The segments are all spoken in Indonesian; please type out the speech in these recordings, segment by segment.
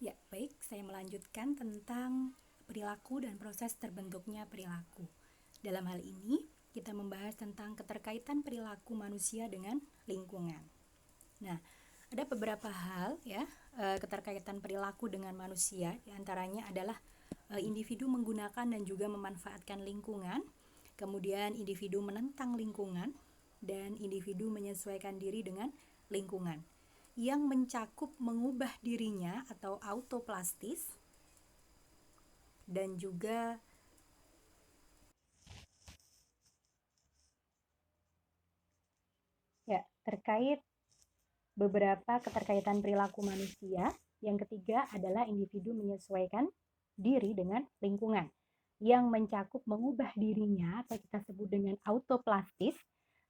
Ya, baik, saya melanjutkan tentang perilaku dan proses terbentuknya perilaku. Dalam hal ini, kita membahas tentang keterkaitan perilaku manusia dengan lingkungan. Nah, ada beberapa hal ya, keterkaitan perilaku dengan manusia, diantaranya adalah individu menggunakan dan juga memanfaatkan lingkungan, kemudian individu menentang lingkungan, dan individu menyesuaikan diri dengan lingkungan yang mencakup mengubah dirinya atau autoplastis dan juga ya terkait beberapa keterkaitan perilaku manusia. Yang ketiga adalah individu menyesuaikan diri dengan lingkungan yang mencakup mengubah dirinya atau kita sebut dengan autoplastis,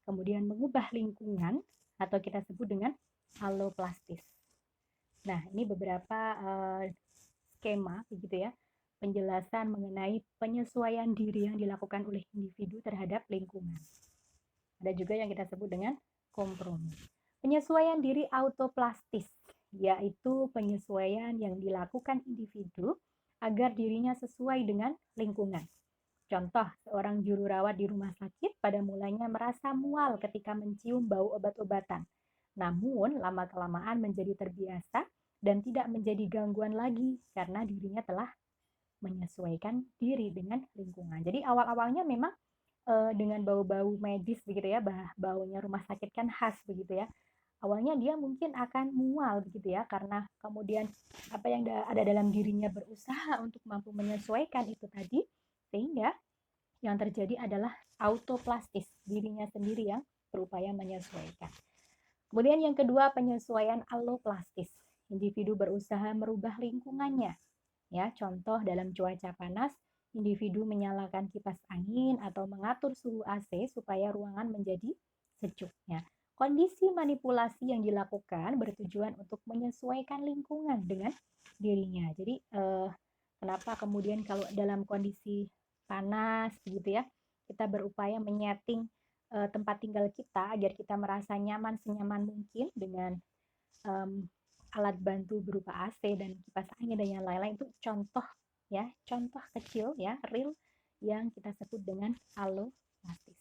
kemudian mengubah lingkungan atau kita sebut dengan alloplastis. Nah, ini beberapa skema begitu ya, penjelasan mengenai penyesuaian diri yang dilakukan oleh individu terhadap lingkungan. Ada juga yang kita sebut dengan kompromi. Penyesuaian diri autoplastis, yaitu penyesuaian yang dilakukan individu agar dirinya sesuai dengan lingkungan. Contoh, seorang juru rawat di rumah sakit pada mulanya merasa mual ketika mencium bau obat-obatan. Namun, lama-kelamaan menjadi terbiasa dan tidak menjadi gangguan lagi karena dirinya telah menyesuaikan diri dengan lingkungan. Jadi awal-awalnya memang dengan bau-bau medis begitu ya, baunya rumah sakit kan khas begitu ya. Awalnya dia mungkin akan mual begitu ya, karena kemudian apa yang ada dalam dirinya berusaha untuk mampu menyesuaikan itu tadi, sehingga yang terjadi adalah autoplastis, dirinya sendiri yang berupaya menyesuaikan. Kemudian yang kedua, penyesuaian alloplastis. Individu berusaha merubah lingkungannya. Ya, contoh dalam cuaca panas, individu menyalakan kipas angin atau mengatur suhu AC supaya ruangan menjadi sejuk. Ya. Kondisi manipulasi yang dilakukan bertujuan untuk menyesuaikan lingkungan dengan dirinya. Jadi, kenapa kemudian kalau dalam kondisi panas begitu ya, kita berupaya menyeting tempat tinggal kita agar kita merasa nyaman senyaman mungkin dengan um, alat bantu berupa AC dan kipas angin dan yang lain-lain, itu contoh ya, contoh kecil ya, real yang kita sebut dengan alloplastis.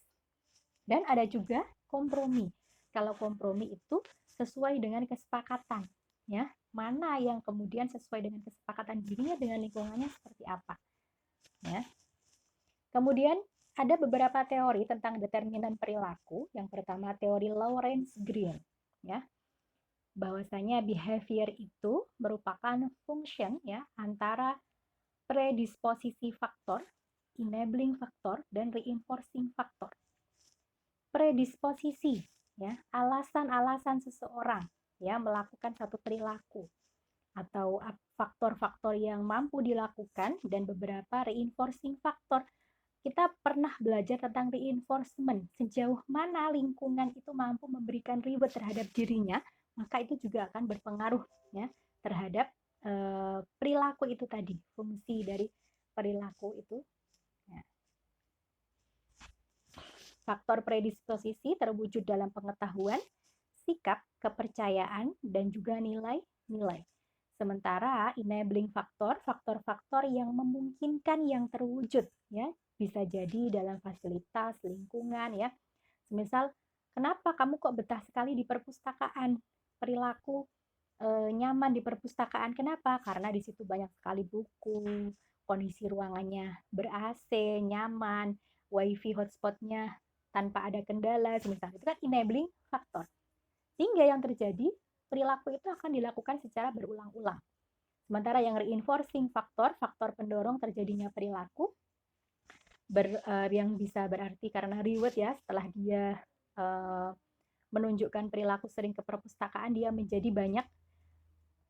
Dan ada juga kompromi. Kalau kompromi itu sesuai dengan kesepakatan ya, mana yang kemudian sesuai dengan kesepakatan dirinya dengan lingkungannya seperti apa ya. Kemudian ada beberapa teori tentang determinan perilaku. Yang pertama teori Lawrence Green ya, bahwasanya behavior itu merupakan function ya antara predisposisi faktor, enabling faktor, dan reinforcing faktor. Predisposisi ya, alasan-alasan seseorang ya melakukan satu perilaku atau faktor-faktor yang mampu dilakukan, dan beberapa reinforcing faktor. Kita pernah belajar tentang reinforcement, sejauh mana lingkungan itu mampu memberikan reward terhadap dirinya, maka itu juga akan berpengaruh ya terhadap perilaku itu tadi, fungsi dari perilaku itu. Ya. Faktor predisposisi terwujud dalam pengetahuan, sikap, kepercayaan, dan juga nilai-nilai. Sementara enabling faktor, faktor-faktor yang memungkinkan yang terwujud ya, bisa jadi dalam fasilitas, lingkungan ya. Misal, kenapa kamu kok betah sekali di perpustakaan? Perilaku nyaman di perpustakaan. Kenapa? Karena di situ banyak sekali buku, kondisi ruangannya ber-AC, nyaman, wifi hotspotnya tanpa ada kendala, semisal itu kan enabling faktor. Sehingga yang terjadi, perilaku itu akan dilakukan secara berulang-ulang. Sementara yang reinforcing faktor, faktor pendorong terjadinya perilaku, yang bisa berarti karena reward ya, setelah dia menunjukkan perilaku sering ke perpustakaan, dia menjadi banyak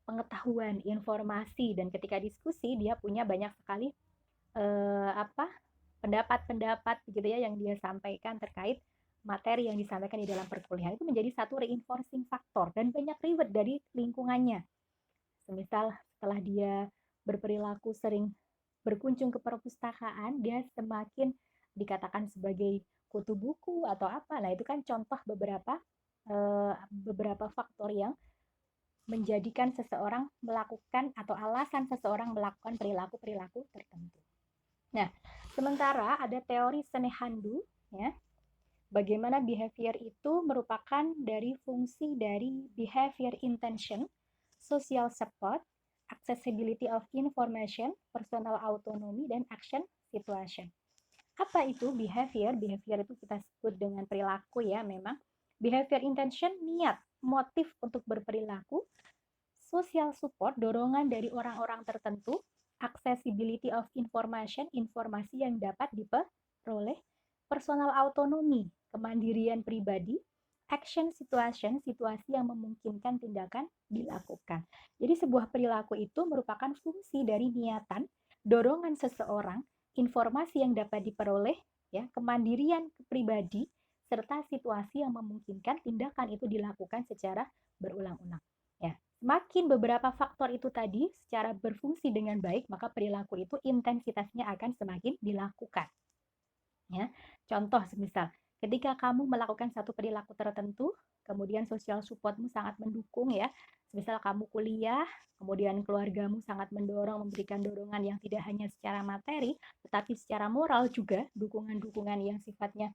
pengetahuan, informasi, dan ketika diskusi dia punya banyak sekali pendapat-pendapat gitu ya yang dia sampaikan terkait materi yang disampaikan di dalam perkuliahan. Itu menjadi satu reinforcing faktor dan banyak reward dari lingkungannya. Semisal setelah dia berperilaku sering berkunjung ke perpustakaan, dia semakin dikatakan sebagai kutu buku atau apa. Nah, itu kan contoh beberapa faktor yang menjadikan seseorang melakukan atau alasan seseorang melakukan perilaku-perilaku tertentu. Nah, sementara ada teori Senehandu, ya, bagaimana behavior itu merupakan dari fungsi dari behavior intention, social support, accessibility of information, personal autonomy, dan action situation. Apa itu behavior? Behavior itu kita sebut dengan perilaku ya memang. Behavior intention, niat, motif untuk berperilaku. Social support, dorongan dari orang-orang tertentu. Accessibility of information, informasi yang dapat diperoleh. Personal autonomy, kemandirian pribadi. Action situation, situasi yang memungkinkan tindakan dilakukan. Jadi sebuah perilaku itu merupakan fungsi dari niatan, dorongan seseorang, informasi yang dapat diperoleh, ya, kemandirian pribadi, serta situasi yang memungkinkan tindakan itu dilakukan secara berulang-ulang. Ya, semakin beberapa faktor itu tadi secara berfungsi dengan baik, maka perilaku itu intensitasnya akan semakin dilakukan. Ya, contoh semisal ketika kamu melakukan satu perilaku tertentu, kemudian sosial supportmu sangat mendukung ya. Misal kamu kuliah, kemudian keluargamu sangat mendorong, memberikan dorongan yang tidak hanya secara materi, tetapi secara moral juga, dukungan-dukungan yang sifatnya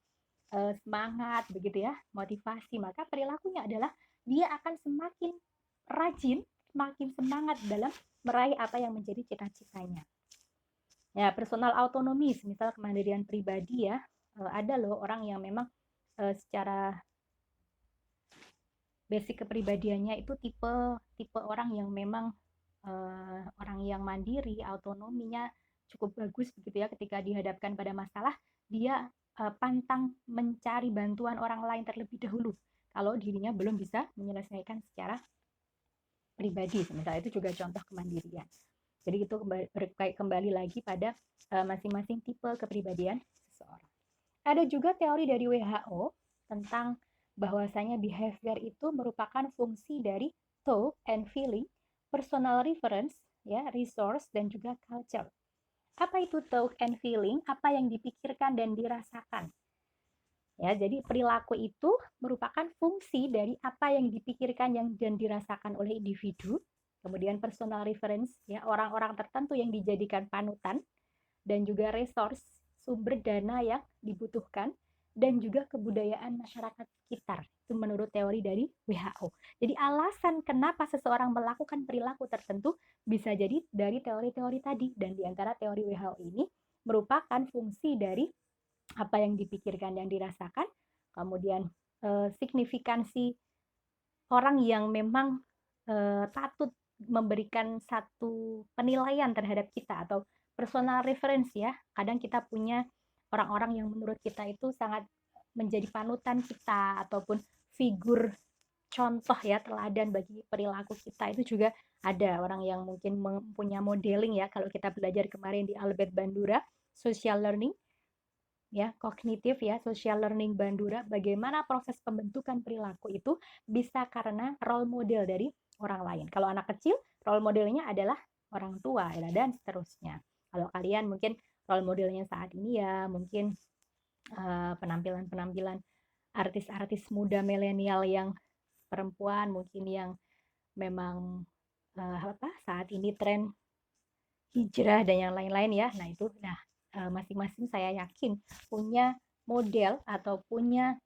semangat begitu ya, motivasi, maka perilakunya adalah dia akan semakin rajin, semakin semangat dalam meraih apa yang menjadi cita-citanya. Ya, personal autonomy, misal kemandirian pribadi ya, ada loh orang yang memang secara basic kepribadiannya itu tipe orang yang memang orang yang mandiri, autonominya cukup bagus begitu ya, ketika dihadapkan pada masalah dia pantang mencari bantuan orang lain terlebih dahulu kalau dirinya belum bisa menyelesaikan secara pribadi. Misalnya itu juga contoh kemandirian. Jadi itu kembali lagi pada masing-masing tipe kepribadian seseorang. Ada juga teori dari WHO tentang bahwasanya behavior itu merupakan fungsi dari thought and feeling, personal reference, ya, resource, dan juga culture. Apa itu thought and feeling? Apa yang dipikirkan dan dirasakan? Ya, jadi perilaku itu merupakan fungsi dari apa yang dipikirkan dan dirasakan oleh individu. Kemudian personal reference, ya, orang-orang tertentu yang dijadikan panutan, dan juga resource, sumber dana yang dibutuhkan, dan juga kebudayaan masyarakat sekitar. Itu menurut teori dari WHO. Jadi alasan kenapa seseorang melakukan perilaku tertentu bisa jadi dari teori-teori tadi, dan di antara teori WHO ini merupakan fungsi dari apa yang dipikirkan dan dirasakan, kemudian signifikansi orang yang memang patut memberikan satu penilaian terhadap kita atau personal reference ya. Kadang kita punya orang-orang yang menurut kita itu sangat menjadi panutan kita ataupun figur contoh ya, teladan bagi perilaku kita. Itu juga ada orang yang mungkin mempunyai modeling ya, kalau kita belajar kemarin di Albert Bandura social learning ya, kognitif ya, social learning Bandura, bagaimana proses pembentukan perilaku itu bisa karena role model dari orang lain. Kalau anak kecil, role modelnya adalah orang tua ya, dan seterusnya. Kalau kalian mungkin role modelnya saat ini ya mungkin penampilan-penampilan artis-artis muda milenial yang perempuan mungkin yang memang saat ini tren hijrah dan yang lain-lain ya. Nah itu, masing-masing saya yakin punya model atau punya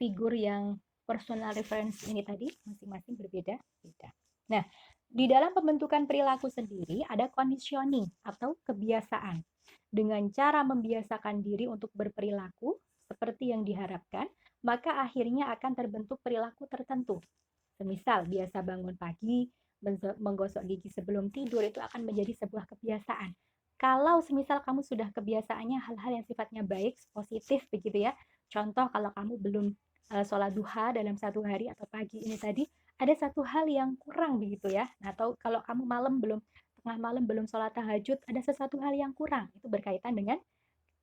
figur yang personal reference ini tadi masing-masing berbeda-beda. Nah, di dalam pembentukan perilaku sendiri ada conditioning atau kebiasaan. Dengan cara membiasakan diri untuk berperilaku seperti yang diharapkan, maka akhirnya akan terbentuk perilaku tertentu. Semisal biasa bangun pagi, menggosok gigi sebelum tidur, itu akan menjadi sebuah kebiasaan. Kalau semisal kamu sudah kebiasaannya hal-hal yang sifatnya baik, positif begitu ya. Contoh kalau kamu belum sholat duha dalam satu hari atau pagi ini tadi, ada satu hal yang kurang begitu ya. Atau kalau kamu tengah malam belum sholat tahajud, ada sesuatu hal yang kurang. Itu berkaitan dengan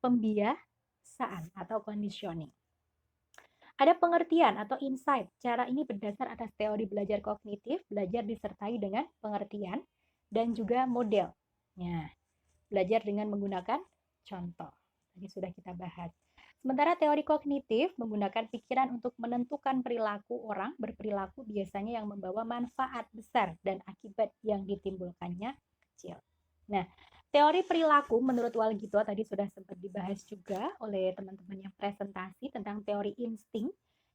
pembiasaan atau conditioning. Ada pengertian atau insight. Cara ini berdasar atas teori belajar kognitif, belajar disertai dengan pengertian, dan juga model. Nah, belajar dengan menggunakan contoh. Tadi sudah kita bahas. Sementara teori kognitif menggunakan pikiran untuk menentukan perilaku orang berperilaku biasanya yang membawa manfaat besar dan akibat yang ditimbulkannya kecil. Nah, teori perilaku menurut Walgito tadi sudah sempat dibahas juga oleh teman-teman yang presentasi tentang teori insting.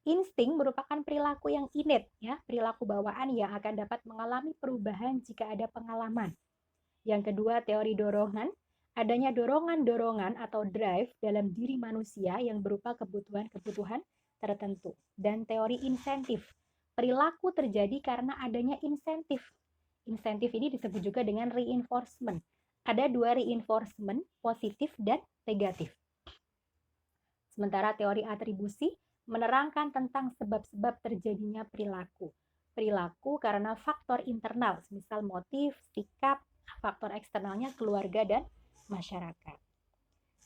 Insting merupakan perilaku yang innate, ya, perilaku bawaan yang akan dapat mengalami perubahan jika ada pengalaman. Yang kedua, teori dorongan. Adanya dorongan-dorongan atau drive dalam diri manusia yang berupa kebutuhan-kebutuhan tertentu. Dan teori insentif. Perilaku terjadi karena adanya insentif. Insentif ini disebut juga dengan reinforcement. Ada dua reinforcement, positif dan negatif. Sementara teori atribusi menerangkan tentang sebab-sebab terjadinya perilaku. Perilaku karena faktor internal, misal motif, sikap, faktor eksternalnya keluarga dan masyarakat.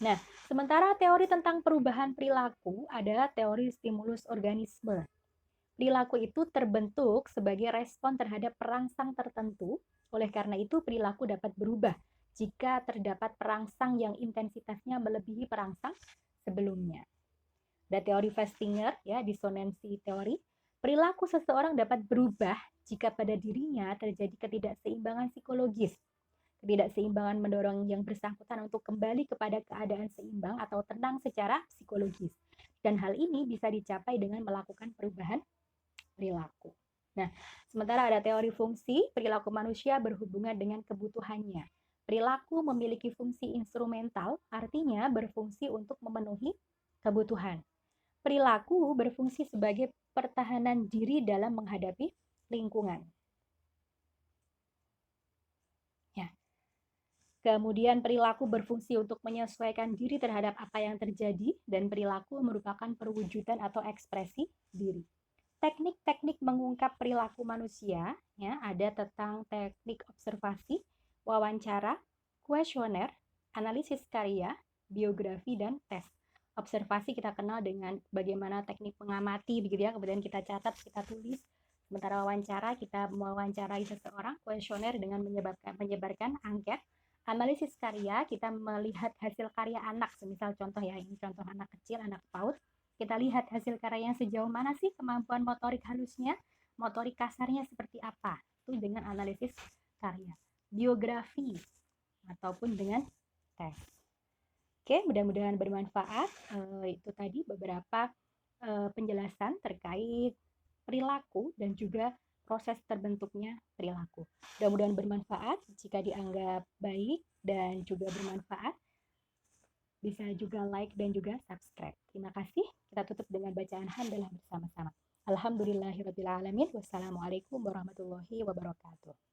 Nah, sementara teori tentang perubahan perilaku adalah teori stimulus organisme. Perilaku itu terbentuk sebagai respon terhadap perangsang tertentu, oleh karena itu perilaku dapat berubah jika terdapat perangsang yang intensitasnya melebihi perangsang sebelumnya. Ada teori Festinger, ya, disonansi teori. Perilaku seseorang dapat berubah jika pada dirinya terjadi ketidakseimbangan psikologis. Ketidakseimbangan mendorong yang bersangkutan untuk kembali kepada keadaan seimbang atau tenang secara psikologis. Dan hal ini bisa dicapai dengan melakukan perubahan perilaku. Nah, sementara ada teori fungsi, perilaku manusia berhubungan dengan kebutuhannya. Perilaku memiliki fungsi instrumental, artinya berfungsi untuk memenuhi kebutuhan. Perilaku berfungsi sebagai pertahanan diri dalam menghadapi lingkungan. Kemudian perilaku berfungsi untuk menyesuaikan diri terhadap apa yang terjadi dan perilaku merupakan perwujudan atau ekspresi diri. Teknik-teknik mengungkap perilaku manusia, ya, ada tentang teknik observasi, wawancara, kuesioner, analisis karya, biografi dan tes. Observasi kita kenal dengan bagaimana teknik mengamati, begitu ya, kemudian kita catat, kita tulis. Sementara wawancara, kita mewawancarai seseorang, kuesioner dengan menyebarkan angket. Analisis karya, kita melihat hasil karya anak, semisal contoh ya, ini contoh anak kecil, anak PAUD. Kita lihat hasil karyanya sejauh mana sih kemampuan motorik halusnya, motorik kasarnya seperti apa. Itu dengan analisis karya. Biografi, ataupun dengan tes. Oke, mudah-mudahan bermanfaat. Itu tadi beberapa penjelasan terkait perilaku dan juga proses terbentuknya perilaku. Mudah-mudahan bermanfaat. Jika dianggap baik dan juga bermanfaat, bisa juga like dan juga subscribe. Terima kasih. Kita tutup dengan bacaan hamdalah bersama-sama. Alhamdulillahirabbil alamin. Wassalamualaikum warahmatullahi wabarakatuh.